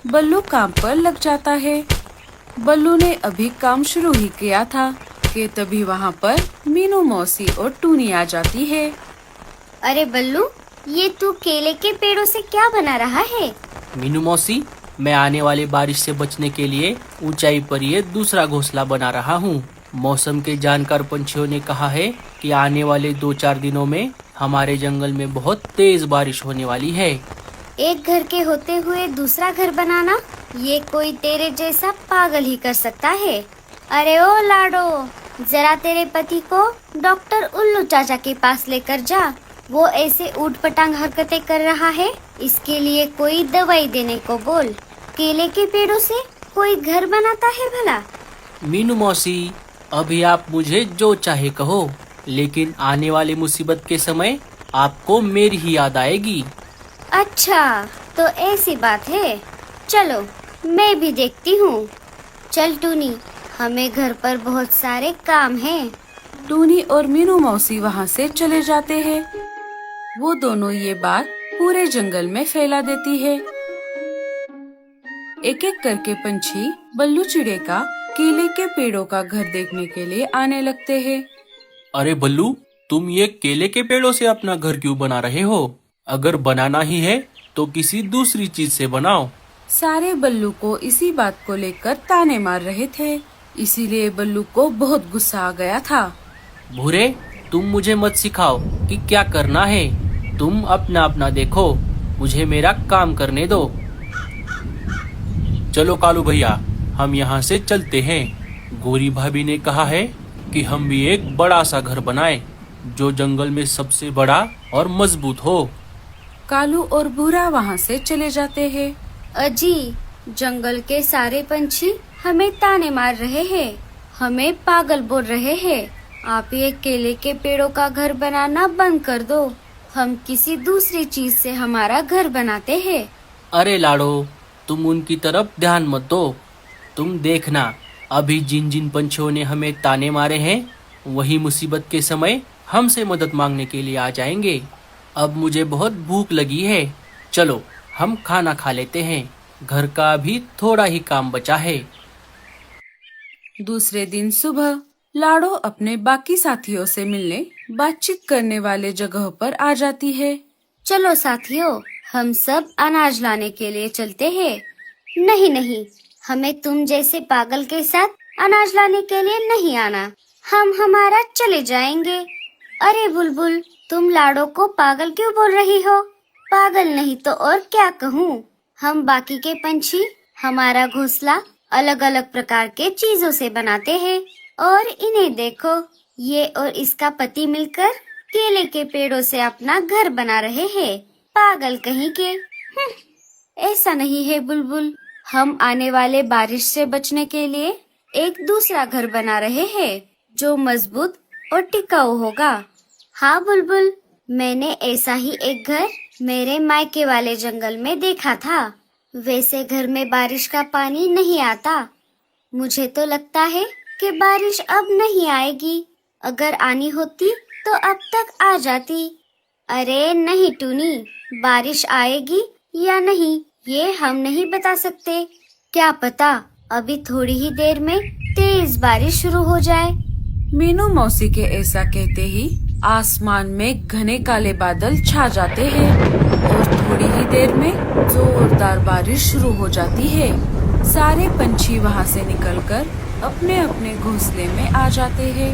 बल्लू काम पर लग जाता है। बल्लू ने अभी काम शुरू ही किया था कि तभी वहाँ पर मीनू मौसी और टूनी आ जाती है। अरे बल्लू, ये तू केले के पेड़ों से क्या बना रहा है? मीनू मौसी, मैं आने वाली बारिश से बचने के लिए ऊंचाई पर ये दूसरा घोंसला बना रहा हूँ। मौसम के जानकार पंछियों ने कहा है कि आने वाले 2-4 दिनों में हमारे जंगल में बहुत तेज बारिश होने वाली है। एक घर के होते हुए दूसरा घर बनाना, ये कोई तेरे जैसा पागल ही कर सकता है। अरे ओ लाडो, जरा तेरे पति को डॉक्टर उल्लू चाचा के पास लेकर जा। वो ऐसे ऊट पटांग हरकतें कर रहा है, इसके लिए कोई दवाई देने को बोल। केले के पेड़ों से कोई घर बनाता है भला? मीनू मौसी, अभी आप मुझे जो चाहे कहो, लेकिन आने वाली मुसीबत के समय आपको मेरी ही याद आएगी। अच्छा, तो ऐसी बात है। चलो, मैं भी देखती हूँ। चल टूनी, हमें घर पर बहुत सारे काम हैं। टूनी और मीनू मौसी वहाँ से चले जाते हैं। वो दोनों ये बात पूरे जंगल में फैला देती है। एक एक करके पंछी बल्लू चिड़े का केले के पेड़ों का घर देखने के लिए आने लगते हैं। अरे बल्लू, तुम ये केले के पेड़ों से अपना घर क्यों बना रहे हो? अगर बनाना ही है तो किसी दूसरी चीज से बनाओ। सारे बल्लू को इसी बात को लेकर ताने मार रहे थे, इसीलिए बल्लू को बहुत गुस्सा आ गया था। भूरे, तुम मुझे मत सिखाओ कि क्या करना है। तुम अपना अपना देखो, मुझे मेरा काम करने दो। चलो कालू भैया, हम यहाँ से चलते हैं। गोरी भाभी ने कहा है कि हम भी एक बड़ा सा घर बनाएं, जो जंगल में सबसे बड़ा और मजबूत हो। कालू और भूरा वहाँ से चले जाते हैं। अजी, जंगल के सारे पंछी हमें ताने मार रहे हैं, हमें पागल बोल रहे हैं। आप ये केले के पेड़ों का घर बनाना बंद कर दो। हम किसी दूसरी चीज से हमारा घर बनाते हैं। अरे लाडो, तुम उनकी तरफ ध्यान मत दो। तुम देखना, अभी जिन जिन पंछियों ने हमें ताने मारे हैं, वही मुसीबत के समय हमसे मदद मांगने के लिए आ जाएंगे। अब मुझे बहुत भूख लगी है, चलो हम खाना खा लेते हैं। घर का अभी थोड़ा ही काम बचा है। दूसरे दिन सुबह लाडो अपने बाकी साथियों से मिलने बातचीत करने वाले जगह पर आ जाती है। चलो साथियों, हम सब अनाज लाने के लिए चलते हैं। नहीं नहीं, हमें तुम जैसे पागल के साथ अनाज लाने के लिए नहीं आना। हम हमारा चले जाएंगे। अरे बुलबुल, तुम लाडो को पागल क्यों बोल रही हो? पागल नहीं तो और क्या कहूँ। हम बाकी के पंछी हमारा घोंसला अलग अलग प्रकार के चीजों से बनाते हैं, और इन्हें देखो, ये और इसका पति मिलकर केले के पेड़ों से अपना घर बना रहे हैं। पागल कहीं के। ऐसा नहीं है बुलबुल, हम आने वाले बारिश से बचने के लिए एक दूसरा घर बना रहे हैं, जो मजबूत और टिकाऊ होगा। हाँ बुलबुल, मैंने ऐसा ही एक घर मेरे मायके वाले जंगल में देखा था। वैसे घर में बारिश का पानी नहीं आता। मुझे तो लगता है कि बारिश अब नहीं आएगी। अगर आनी होती तो अब तक आ जाती। अरे नहीं टूनी, बारिश आएगी या नहीं ये हम नहीं बता सकते। क्या पता अभी थोड़ी ही देर में तेज बारिश शुरू हो जाए। मीनू मौसी के ऐसा कहते ही आसमान में घने काले बादल छा जाते हैं और थोड़ी ही देर में जोरदार बारिश शुरू हो जाती है। सारे पंछी वहाँ से निकलकर अपने अपने घोंसले में आ जाते हैं।